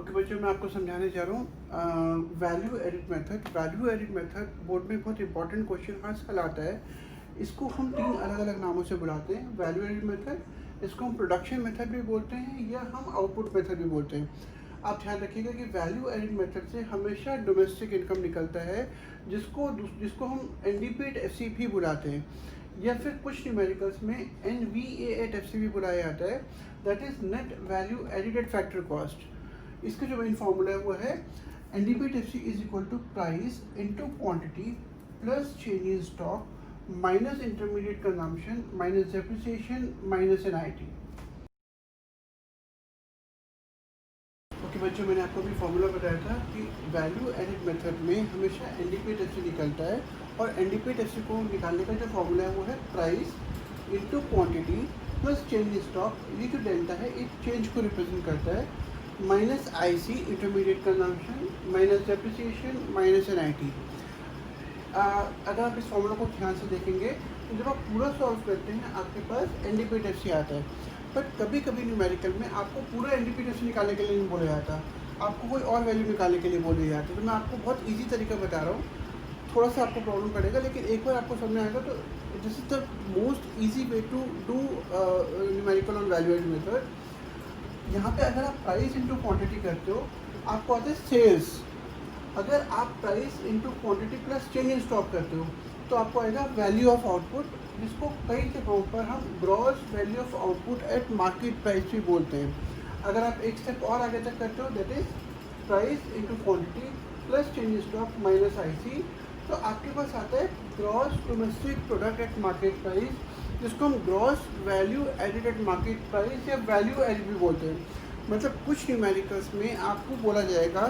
Okay बच्चों, मैं आपको समझाने जा रहा हूँ value edit method. Value edit method board में बहुत इंपॉर्टेंट क्वेश्चन हर साल आता है। इसको हम 3 अलग अलग नामों से बुलाते हैं। वैल्यू एडिट मेथड, इसको हम प्रोडक्शन मेथड भी बोलते हैं या हम आउटपुट मेथड भी बोलते हैं। आप ध्यान रखिएगा कि वैल्यू एडिट मेथड से हमेशा डोमेस्टिक इनकम निकलता है, जिसको जिसको हम NDP FC भी बुलाते हैं, या फिर कुछ न्यूमेरिकल्स में NVA@FC भी बुलाया जाता है। That is net value edited factor cost. इसका जो मेन फॉर्मूला है वो है NDP/FC is equal to price into quantity plus change in stock minus intermediate consumption minus depreciation minus NIT। Okay बच्चों, मैंने आपको भी फॉर्मूला बताया था कि वैल्यू एडिट मेथड में हमेशा NDP/FC निकलता है, और NDP/FC को निकालने का जो फॉर्मूला है वो है price into quantity plus change in stock. ये जो डेल्टा है एक चेंज को रिप्रेजेंट करता है, minus IC intermediate consumption minus depreciation minus NIT। अगर आप इस फॉर्मूला को ध्यान से देखेंगे तो जब आप पूरा सॉल्व करते हैं आपके पास NDP/FC आता है, बट कभी कभी न्यूमेरिकल में आपको पूरा NDP/FC निकालने के लिए नहीं बोला जाता, आपको कोई और वैल्यू निकालने के लिए बोले जाते हैं। तो मैं आपको बहुत ईजी तरीका बता रहा हूँ, थोड़ा सा आपको प्रॉब्लम पड़ेगा, लेकिन एक बार आपको समझ में आएगा तो this is the most easy way to do numerical on value edit method. यहाँ पे अगर आप प्राइस इंटू क्वांटिटी करते हो आपको आते हैं सेल्स। अगर आप price into quantity plus change in stock करते हो तो आपको आएगा वैल्यू ऑफ आउटपुट, जिसको कई जगहों पर हम gross value of output at market price भी बोलते हैं। अगर आप एक स्टेप और आगे तक करते हो that is price into quantity plus change in stock minus IC, तो आपके पास आता है gross domestic product at market price, जिसको हम gross value added at market price या वैल्यू एडिड भी बोलते हैं। मतलब कुछ न्यूमेरिकल्स में आपको बोला जाएगा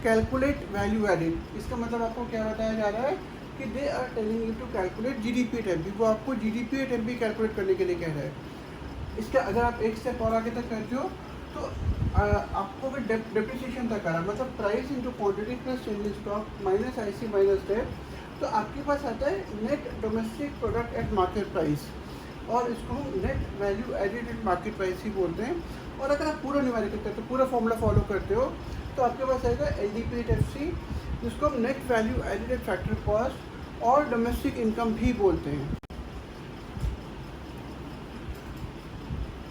कैलकुलेट वैल्यू एडिड। इसका मतलब आपको क्या बताया जा रहा है कि they are telling you to calculate GDP/MP। वो आपको GDP/MP कैलकुलेट करने के लिए कह रहा है। इसका अगर आप एक स्टेप और आगे तक करते हो तो आपको भी डेप्रिसिएशन तक आ रहा है, मतलब price into quantity plus change in stock minus IC minus dep, तो आपके पास आता है net domestic product at market price, और इसको हम net value added at market price ही बोलते हैं। और अगर आप पूरा न्यूमेरिकल करते हो, पूरा फॉर्मूला फॉलो करते हो, तो आपके पास आएगा NDP/FC, जिसको हम net value added eight factor cost और डोमेस्टिक इनकम भी बोलते हैं।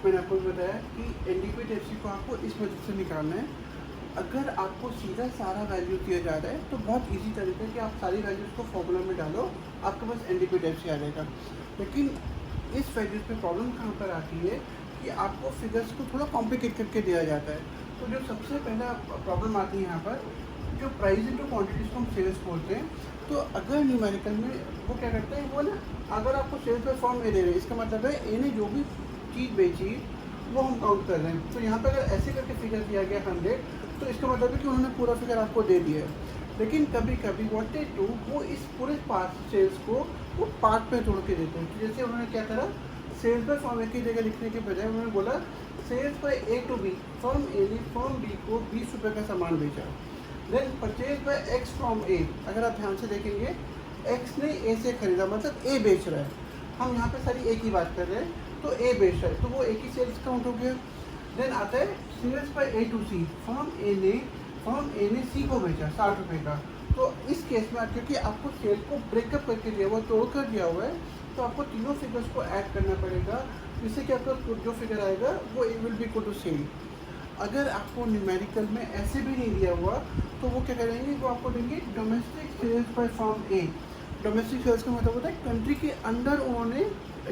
मैंने आपको बताया कि NDP/FC को आपको इस मेथड से निकालना है। अगर आपको सीधा सारा वैल्यू दिया जा रहा है तो बहुत इजी तरीका है कि आप सारी वैल्यूज़ को फॉर्मूला में डालो, आपके पास NDP/FC आ जाएगा। लेकिन इस वैल्यूज़ पे प्रॉब्लम कहाँ पर आती है कि आपको फिगर्स को थोड़ा कॉम्प्लिकेट करके दिया जाता है। तो जो सबसे पहला प्रॉब्लम आती है यहाँ पर, जो प्राइस इंटू क्वान्टिटीज़ को हम सेल्स बोलते हैं, तो अगर न्यूमेरिकल में वो क्या करते हैं, वो ना अगर आपको सेल्स पे फॉर्म ए दे रहे हैं, इसका मतलब है ए ने जो भी चीज़ बेची वो हम काउंट कर रहे हैं। तो यहाँ पर अगर ऐसे करके फिगर दिया गया 100, तो इसका मतलब है कि उन्होंने पूरा फिगर आपको दे दिया है। लेकिन कभी कभी व्हाट दे डू, वो इस पूरे पार्ट सेल्स को वो पार्ट में तोड़ के देते हैं। तो जैसे उन्होंने क्या करा, सेल्स बाय फॉर्म ए की जगह लिखने के बजाय उन्होंने बोला sales by A to B, firm A ने फॉर्म B को 20 रुपये का सामान बेचा। Then purchase by X from A, अगर आप ध्यान से देखेंगे X ने A से खरीदा, मतलब A बेच रहा है। हम यहाँ पे सारी A की बात कर रहे हैं, तो A बेच रहा है, तो वो A की सेल्स काउंट हो गया। देन आता है sales by A to C, firm A ने C को बेचा 60 रुपये का। तो इस केस में क्योंकि आपको सेल को ब्रेकअप करके दिया हुआ, तोड़ कर दिया हुआ है, तो आपको तीनों फिगर्स को ऐड करना पड़ेगा, जिससे कि आपका जो फिगर आएगा वो will be equal to sale. अगर आपको न्यूमेरिकल में ऐसे भी नहीं दिया हुआ तो वो क्या करेंगे, वो आपको देंगे domestic sales by form A. Domestic sales का मतलब होता है कंट्री के अंदर उन्होंने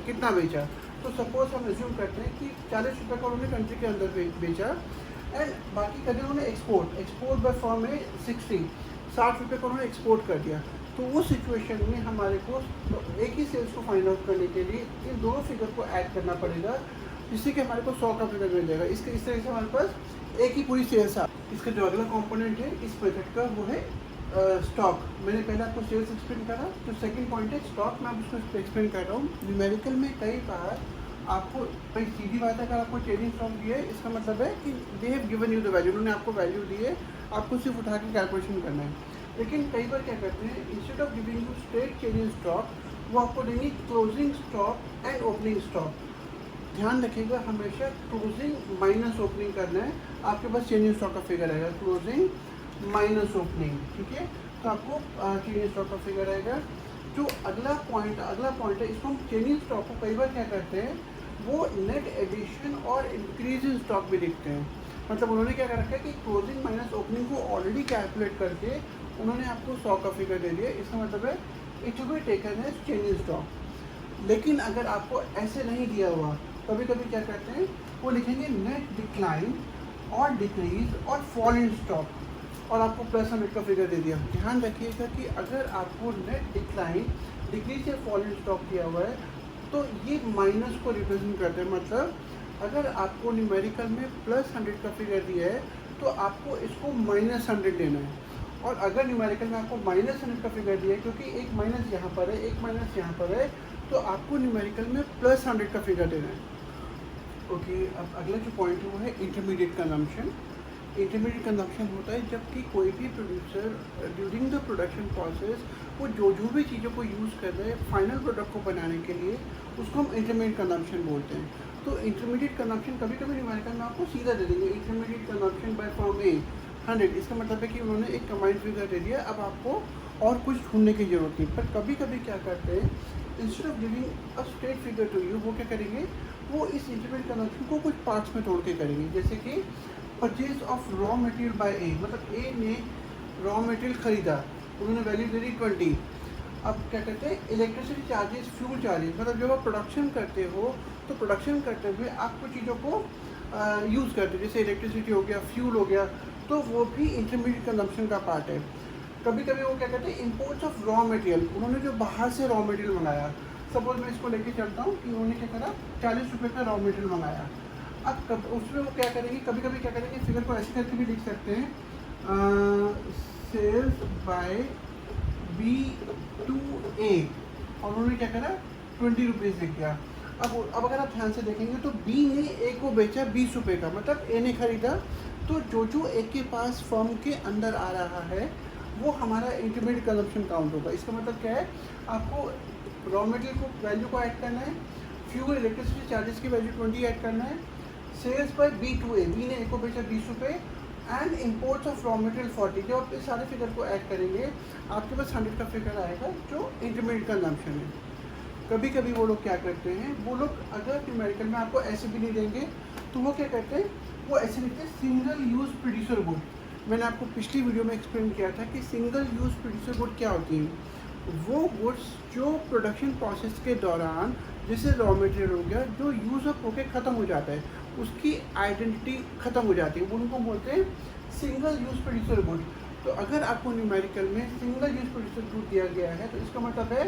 कितना बेचा। तो सपोज हम एज्यूम करते हैं कि 40 रुपये का उन्होंने कंट्री के अंदर बेचा, एंड बाकी का जो उन्होंने एक्सपोर्ट बाय फॉर्म ए 60 रुपये का उन्होंने एक्सपोर्ट कर दिया। तो उस सिचुएशन में हमारे को एक ही सेल्स को फाइंड आउट करने के लिए इन दोनों फिगर को ऐड करना पड़ेगा, जिससे कि हमारे को 100 का फिगर मिल जाएगा। इस तरह से हमारे पास एक ही पूरी सेल्स आ। इसका जो अगला कंपोनेंट है इस मेथड का वो है स्टॉक। मैंने पहले आपको सेल्स एक्सप्लेन करा, तो सेकंड पॉइंट है स्टॉक। मैं उसको एक्सप्लेन कर रहा हूँ। न्यूमेरिकल में कई बार आपको भाई सीधी बात है, अगर आपको चेंजिंग स्टॉक दिया है, इसका मतलब है कि they have given you the value, उन्होंने आपको वैल्यू दी है, आपको सिर्फ उठा के कैलकुलेशन करना है। लेकिन कई बार क्या करते हैं, instead of giving you straight change in stock, वो आपको देंगे closing stock and opening stock. ध्यान रखिएगा हमेशा क्लोजिंग माइनस ओपनिंग करना है। आपके पास चेंजिंग स्टॉक का फिगर आएगा क्लोजिंग माइनस ओपनिंग, ठीक है। तो आपको चेंजिंग स्टॉक का फिगर आएगा। जो अगला पॉइंट है, इसको हम चेंजिंग स्टॉक को कई बार क्या करते हैं, वो नेट एडिशन और इंक्रीज इन स्टॉक भी लिखते हैं। मतलब उन्होंने क्या कर रखा है कि क्लोजिंग माइनस ओपनिंग को ऑलरेडी कैलकुलेट करके उन्होंने आपको स्टॉक का फिगर दे दिया। इसका मतलब है it will be taken as changing stock. लेकिन अगर आपको ऐसे नहीं दिया हुआ, कभी कभी क्या करते हैं, वो लिखेंगे नेट डिक्लाइन और डिक्रीज और फॉल इन स्टॉक, और आपको प्लस 100 का फिगर दे दिया। ध्यान रखिएगा कि अगर आपको नेट डिक्लाइन, डिक्रीज या फॉल इन स्टॉक किया हुआ है तो ये माइनस को रिप्रेजेंट करते हैं। मतलब अगर आपको न्यूमेरिकल में प्लस 100 का फिगर दिया है तो आपको इसको माइनस 100 लेना है, और अगर न्यूमेरिकल में आपको माइनस 100 का फिगर दिया है, क्योंकि एक माइनस यहाँ पर है, एक माइनस यहाँ पर है, तो आपको न्यूमेरिकल में प्लस 100 का फिगर देना है। ओके, अब अगला जो पॉइंट है वो है इंटरमीडिएट कंजम्पशन। इंटरमीडिएट कंजम्पशन होता है जबकि कोई भी producer during the production process वो जो भी चीज़ों को यूज़ कर रहे हैं फाइनल प्रोडक्ट को बनाने के लिए, उसको हम इंटरमीडिएट कंजम्पशन बोलते हैं। तो इंटरमीडिएट कंजम्पशन कभी कभी न्यूमेरिकल में आपको सीधा दे देंगे, इंटरमीडिएट कंजम्पशन बाय फॉर्म ए 100। इसका मतलब है कि उन्होंने एक कंबाइंड फिगर दे दिया, अब आपको और कुछ ढूंढने की जरूरत नहीं। पर कभी कभी क्या करते हैं, instead of giving a straight figure to you, वो क्या करेंगे, वो इस इंटरमीडिएट कंजम्पशन को कुछ पार्ट्स में तोड़ के करेंगे। जैसे कि purchase of raw material by A, मतलब ए ने रॉ मटेरियल खरीदा, उन्होंने वैल्यू दे दी 20। अब क्या कहते हैं, इलेक्ट्रिसिटी चार्जेस, फ्यूल चार्जेस, मतलब जब आप प्रोडक्शन करते हो तो प्रोडक्शन करते हुए आप कुछ चीज़ों को यूज़ करते हो, जैसे इलेक्ट्रिसिटी हो गया, फ्यूल हो गया, तो वो भी इंटरमीडिएट कंजम्पशन का पार्ट है। कभी कभी वो क्या कहते हैं, इंपोर्ट्स ऑफ रॉ मटेरियल, उन्होंने जो बाहर से रॉ मटेरियल मंगाया, सपोज मैं इसको लेके चलता हूँ कि उन्होंने क्या करा, 40 रुपये का रॉ मटेरियल मंगाया। अब उसमें वो क्या करेंगे, कभी कभी क्या करेंगे, फिगर को ऐसे करके भी लिख सकते हैं, सेल्स बाय बी टू ए, और उन्होंने क्या करा, 20 रुपीज़ लिख दिया। अब अगर आप ध्यान से देखेंगे तो बी ने ए को बेचा 20 रुपये का, मतलब ए ने खरीदा, तो जो ए के पास फर्म के अंदर आ रहा है वो हमारा इंटरमीडिएट कंजम्पशन काउंट होगा। इसका मतलब क्या है, आपको रॉ मटेरियल को वैल्यू को ऐड करना है, फ्यूल इलेक्ट्रिसिटी चार्जेस की वैल्यू 20 ऐड करना है, sales by B to A, B ने ए को बेचा 20 रुपये, and imports of raw material 40। जब आप इस सारे फिगर को ऐड करेंगे आपके पास 100 का फिगर आएगा जो इंटरमीडिएट कंजम्पशन है। कभी कभी वो लोग क्या करते हैं, वो लोग अगर न्यूमेरिकल में आपको ऐसे भी नहीं देंगे तो वो क्या करते हैं, वो ऐसे लिखते हैं सिंगल यूज प्रोड्यूसर गुड। मैंने आपको पिछली वीडियो में एक्सप्लेन किया था कि सिंगल यूज प्रोड्यूसर गुड क्या होती है। वो गुड्स जो प्रोडक्शन प्रोसेस के दौरान, जैसे रॉ मटेरियल हो गया, जो यूज़ अप होकर ख़त्म हो जाता है, उसकी आइडेंटिटी ख़त्म हो जाती है, वो उनको बोलते हैं सिंगल यूज प्रोड्यूसर गुड। तो अगर आपको न्यूमेरिकल में सिंगल यूज प्रोड्यूसर गुड दिया गया है तो इसका मतलब है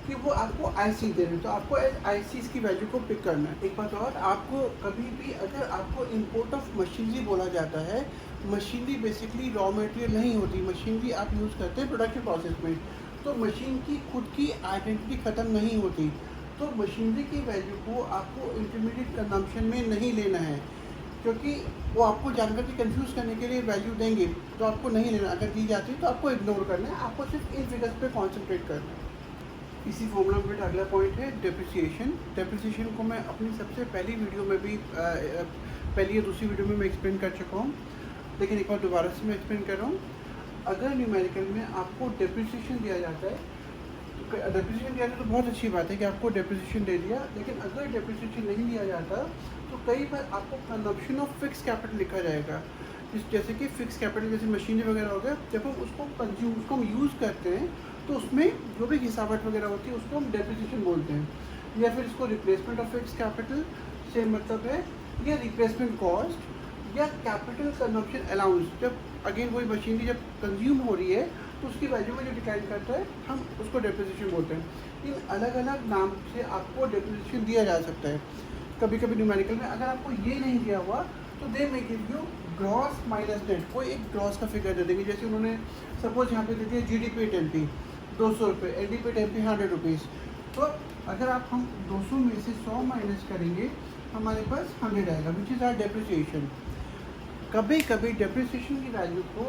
कि वो आपको आईसी दे रहे हैं, तो आपको आईसी की वैल्यू को पिक करना है। एक बात और, आपको कभी भी अगर आपको इंपोर्ट ऑफ मशीनरी बोला जाता है, मशीनरी बेसिकली रॉ मटेरियल नहीं होती, मशीनरी आप यूज़ करते हैं प्रोडक्शन प्रोसेस में, तो मशीन की खुद की आइडेंटिटी ख़त्म नहीं होती, तो मशीनरी की वैल्यू को आपको इंटरमीडिएट कंजम्पशन में नहीं लेना है, क्योंकि वो आपको जानकर के कंफ्यूज करने के लिए वैल्यू देंगे, तो आपको नहीं लेना। अगर दी जाती है तो आपको इग्नोर करना है, आपको सिर्फ इन फिगर्स पे कंसंट्रेट करना है। इसी फॉर्मूला में अगला पॉइंट है डेप्रिसिएशन। डेप्रिसिएशन को मैं अपनी सबसे पहली वीडियो में भी पहली या दूसरी वीडियो में मैं एक्सप्लेन कर चुका हूँ, लेकिन एक बार दोबारा से मैं एक्सप्लेन कर रहा हूँ। अगर न्यूमेरिकल में आपको डेप्रिसिएशन दिया जाता है, डेप्रिसिएशन दिया जाता है तो बहुत अच्छी बात है कि आपको डेप्रिसिएशन दे दिया, लेकिन अगर डेप्रिसिएशन नहीं दिया जाता तो कई बार आपको कंजम्पशन ऑफ फिक्स कैपिटल लिखा जाएगा। जैसे कि फिक्स कैपिटल जैसे मशीनरी वगैरह हो गया, जब हम उसको हम यूज़ करते हैं तो उसमें जो भी हिसाबत वगैरह होती है उसको हम डेप्रिसिएशन बोलते हैं, या फिर इसको रिप्लेसमेंट ऑफ फिक्स कैपिटल से मतलब है, या रिप्लेसमेंट कॉस्ट, या कैपिटल कंजम्पशन अलाउंस। जब अगेन वही मशीनरी जब कंज्यूम हो रही है तो उसकी वैल्यू में जो डिक्लाइन करता है हम उसको डेप्रिसिएशन बोलते हैं। इन अलग अलग नाम से आपको डेप्रिसिएशन दिया जा सकता है। कभी कभी न्यूमेरिकल में अगर आपको ये नहीं दिया हुआ तो they may give you gross minus net, कोई एक ग्रॉस का फिगर दे देंगे। जैसे उन्होंने सपोज यहाँ पे दे दिया GDP टेम्पी 200 रुपये, LDP टेम्पी 100 रुपीज़, तो अगर आप हम 200 में से 100 माइनस करेंगे हमारे पास 100 आएगा, विच इज़ आर डेप्रिसिएशन। कभी कभी डेप्रिसिएशन की वैल्यू को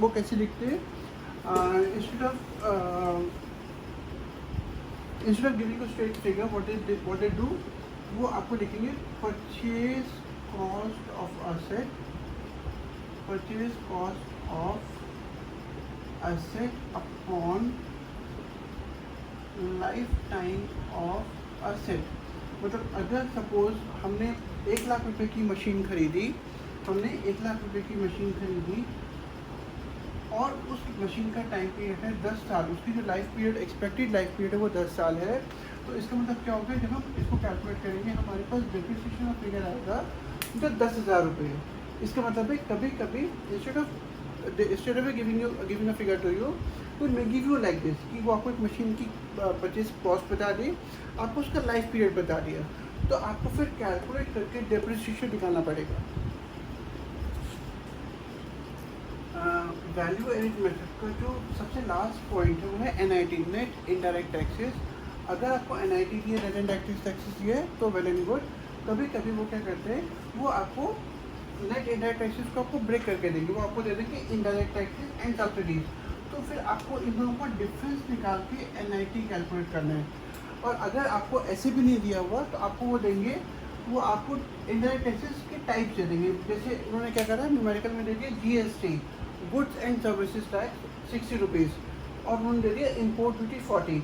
वो कैसे लिखते हैं, instead of giving a straight figure, what they do, वो आपको लिखेंगे purchase cost of asset, purchase cost of asset upon life time of asset. मतलब अगर सपोज हमने 1 लाख रुपए की मशीन खरीदी, हमने 1 लाख रुपए की मशीन खरीदी और उस मशीन का टाइम पीरियड है 10 साल, उसकी जो life period expected life period है वो 10 साल है, तो इसका मतलब क्या होगा, जब हम इसको कैलकुलेट करेंगे हमारे पास डेप्रिसिएशन का फिगर आएगा जो 10,000 रुपये है। इसका मतलब है कभी कभी instead of giving a figure to you, तो may give you like this कि वो आपको एक मशीन की परचेज कॉस्ट बता दी, आपको उसका लाइफ पीरियड बता दिया, तो आपको फिर कैलकुलेट करके डेप्रिसिएशन निकालना पड़ेगा। वैल्यू एडिड मेथड का जो सबसे लास्ट पॉइंट है वो है NIT, नेट इनडायरेक्ट टैक्सेस। अगर आपको NIT दिए, नेट इनडायरेक्ट टैक्सेस दिए तो वेल एंड गुड। कभी कभी वो क्या करते हैं, वो आपको नेट इनडायरेक्ट टैक्सेस को आपको ब्रेक करके देंगे, वो आपको दे देंगे इनडायरेक्ट टैक्सेस एंड सब्सिडीज। तो फिर आपको इन दोनों का डिफरेंस निकाल के NIT कैलकुलेट करना है। और अगर आपको ऐसे भी नहीं दिया हुआ तो आपको वो देंगे, वो आपको इनडायरेक्ट टैक्सेस के टाइप से देंगे। जैसे उन्होंने क्या करा, न्यूमेरिकल में दे दिया GST, goods and services tax 60 rupees, और उन्होंने दे दिया इम्पोर्ट ड्यूटी 40।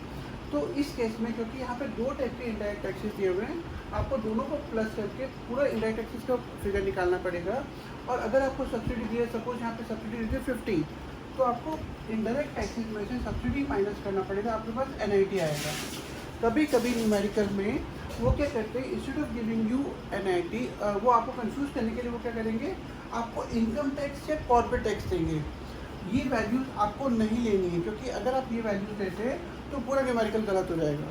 तो इस केस में क्योंकि यहाँ पे 2 टाइप के इनडायरेक्ट टैक्सेस दिए हुए हैं, आपको दोनों को प्लस करके पूरा इनडायरेक्ट टैक्सेस का फिगर निकालना पड़ेगा। और अगर आपको सब्सिडी दी है, सपोज यहाँ पे सब्सिडी दी है 50, तो आपको इनडायरेक्ट टैक्सेस में से सब्सिडी माइनस करना पड़ेगा, आपके पास NIT आएगा। कभी कभी न्यूमेरिकल में वो क्या करते हैं, instead of giving you NIT, वो आपको कंफ्यूज करने के लिए वो क्या करेंगे, आपको इनकम टैक्स या कॉर्पोरेट टैक्स देंगे। ये वैल्यूज आपको नहीं लेनी है, क्योंकि अगर आप ये वैल्यूज देते हैं तो पूरा न्यूमेरिकल गलत हो जाएगा।